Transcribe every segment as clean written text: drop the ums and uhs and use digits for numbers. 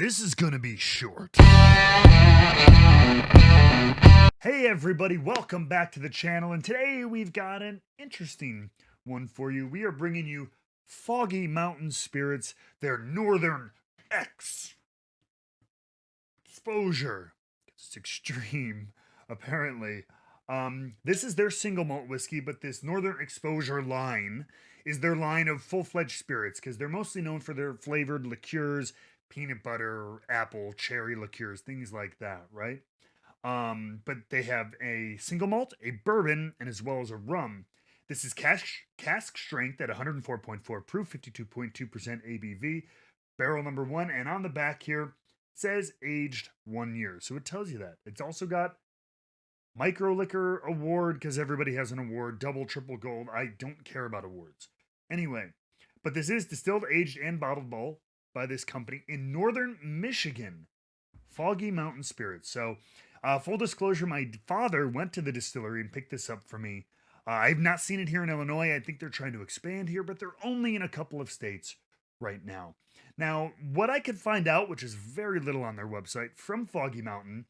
This is gonna be short. Hey everybody, welcome back to the channel, and today we've got an interesting one for you. We are bringing you Foggy Mountain Spirits, their Northern Xposure. It's extreme, apparently. This is their single malt whiskey, but this Northern Xposure line is their line of full-fledged spirits because they're mostly known for their flavored liqueurs, peanut butter, apple, cherry liqueurs, things like that, right? But they have a single malt, a bourbon, and as well as a rum. This is cask strength at 104.4 proof, 52.2% ABV, barrel number one, and on the back here says aged 1 year. So it tells you that. It's also got micro liquor award because everybody has an award, double, triple gold. I don't care about awards. Anyway, but this is distilled, aged, and bottled by this company in Northern Michigan, Foggy Mountain Spirits. So, full disclosure, my father went to the distillery and picked this up for me. I've not seen it here in Illinois. I think they're trying to expand here, but they're only in a couple of states right now. Now, what I could find out, which is very little on their website, from Foggy Mountain,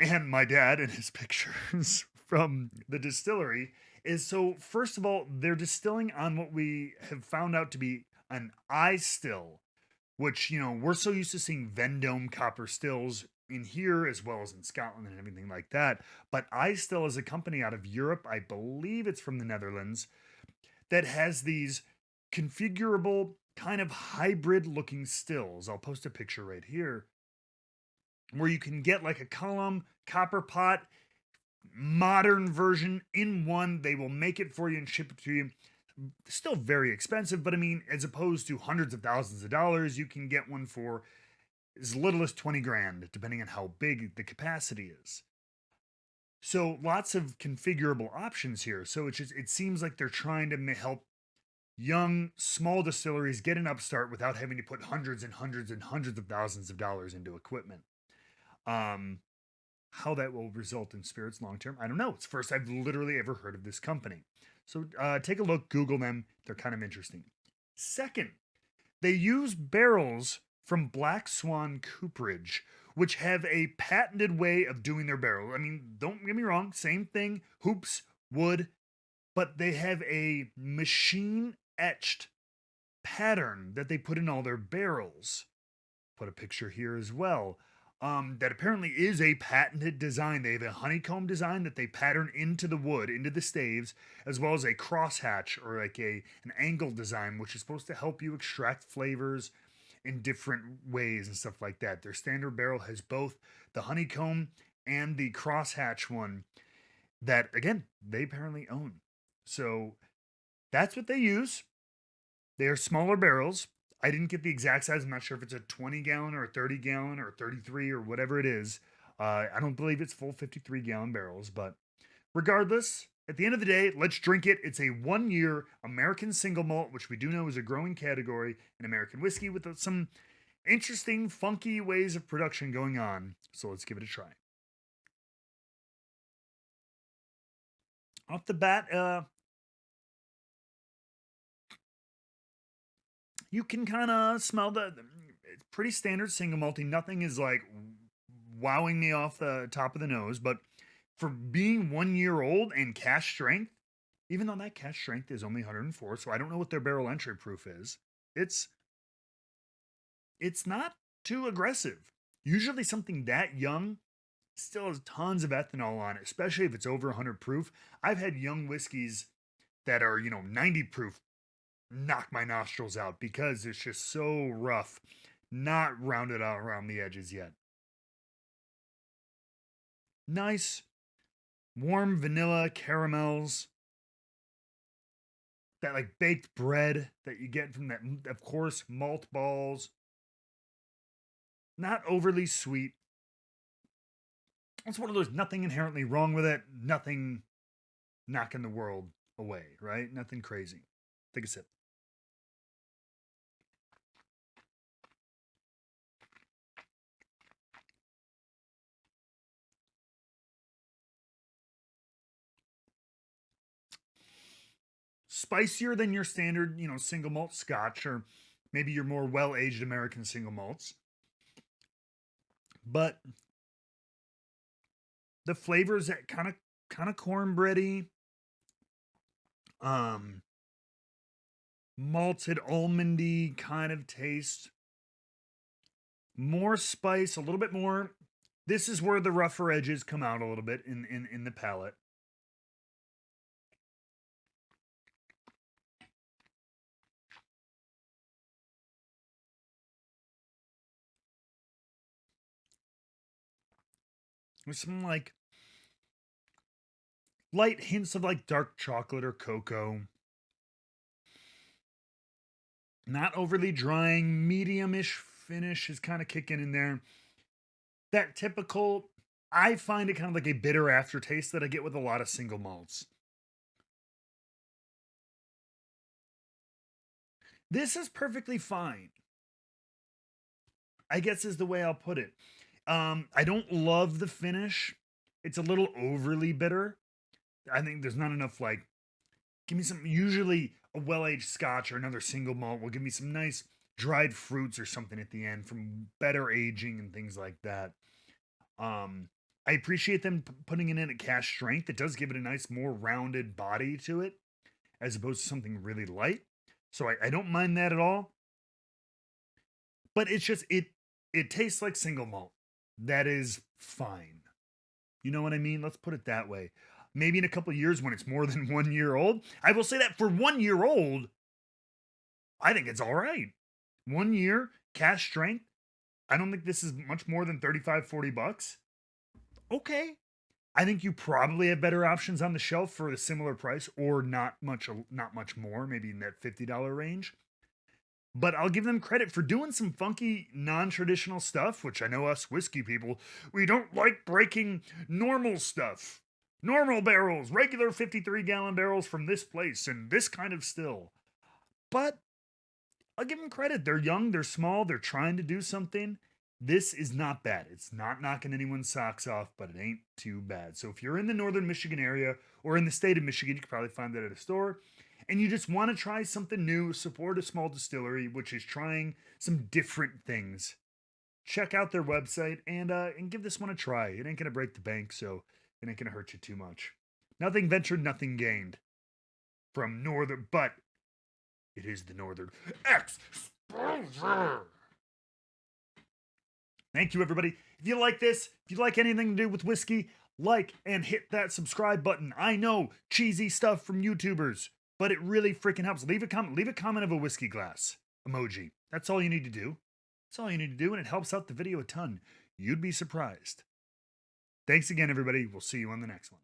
and my dad and his pictures from the distillery, is so, first of all, they're distilling on what we have found out to be an eye still, which, you know, we're so used to seeing Vendome copper stills in here as well as in Scotland and everything like that. But eye still is a company out of Europe, I believe it's from the Netherlands, that has these configurable kind of hybrid looking stills. I'll post a picture right here where you can get like a column copper pot modern version in one. They will make it for you and ship it to you. Still very expensive, but I mean, as opposed to hundreds of thousands of dollars, you can get one for as little as 20 grand, depending on how big the capacity is. So lots of configurable options here. So it seems like they're trying to help young, small distilleries get an upstart without having to put hundreds and hundreds and hundreds of thousands of dollars into equipment. How that will result in spirits long term, I don't know. It's the first I've literally ever heard of this company. So take a look, Google them. They're kind of interesting. Second, they use barrels from Black Swan Cooperage, which have a patented way of doing their barrel. I mean, don't get me wrong, same thing, hoops, wood, but they have a machine etched pattern that they put in all their barrels. Put a picture here as well. That apparently is a patented design. They have a honeycomb design that they pattern into the wood, into the staves, as well as a crosshatch or like an angle design, which is supposed to help you extract flavors in different ways and stuff like that. Their standard barrel has both the honeycomb and the crosshatch one that, again, they apparently own. So that's what they use. They are smaller barrels. I didn't get the exact size. I'm not sure if it's a 20 gallon or a 30 gallon or 33 or whatever it is. I don't believe it's full 53 gallon barrels, but regardless, at the end of the day, let's drink it. It's a 1 year American single malt, which we do know is a growing category in American whiskey with some interesting, funky ways of production going on. So let's give it a try. Off the bat, you can kind of smell it's pretty standard single malty. Nothing is like wowing me off the top of the nose, but for being 1 year old and cask strength, even though that cask strength is only 104, so I don't know what their barrel entry proof is, it's not too aggressive. Usually something that young still has tons of ethanol on it, especially if it's over 100 proof. I've had young whiskeys that are, 90 proof knock my nostrils out because it's just so rough, not rounded out around the edges yet. Nice, warm vanilla caramels, that like baked bread that you get from that, of course, malt balls. Not overly sweet. It's one of those, nothing inherently wrong with it, nothing knocking the world away, right? Nothing crazy. Take a sip. Spicier than your standard, single malt scotch, or maybe your more well-aged American single malts. but the flavors that kind of cornbready, malted almondy kind of taste, more spice, a little bit more. This is where the rougher edges come out a little bit in the palate. With some like light hints of like dark chocolate or cocoa. Not overly drying, medium-ish finish is kind of kicking in there. That typical, I find it kind of like a bitter aftertaste that I get with a lot of single malts. This is perfectly fine, I guess is the way I'll put it. I don't love the finish. It's a little overly bitter. I think there's not enough, like, give me some, usually a well-aged scotch or another single malt will give me some nice dried fruits or something at the end from better aging and things like that. I appreciate them putting it in at cask strength. It does give it a nice, more rounded body to it, as opposed to something really light. So I don't mind that at all. But it's just, it tastes like single malt. That is fine. You know what I mean? Let's put it that way. Maybe in a couple of years when it's more than 1 year old. I will say that for 1 year old, I think it's all right. 1 year, cask strength. I don't think this is much more than 35, 40 bucks. Okay. I think you probably have better options on the shelf for a similar price, or not much more, maybe in that $50 range. But I'll give them credit for doing some funky, non-traditional stuff, which I know us whiskey people, we don't like breaking normal stuff. Normal barrels, regular 53-gallon barrels from this place, and this kind of still. But I'll give them credit. They're young, they're small, they're trying to do something. This is not bad. It's not knocking anyone's socks off, but it ain't too bad. So if you're in the northern Michigan area or in the state of Michigan, you can probably find that at a store, and you just want to try something new, support a small distillery, which is trying some different things, check out their website and give this one a try. It ain't going to break the bank, so it ain't going to hurt you too much. Nothing ventured, nothing gained from Northern, but it is the Northern Xposure. Thank you, everybody. If you like this, if you like anything to do with whiskey, like and hit that subscribe button. I know, cheesy stuff from YouTubers, but it really freaking helps. Leave a comment of a whiskey glass emoji. That's all you need to do. That's all you need to do, and it helps out the video a ton. You'd be surprised. Thanks again, everybody. We'll see you on the next one.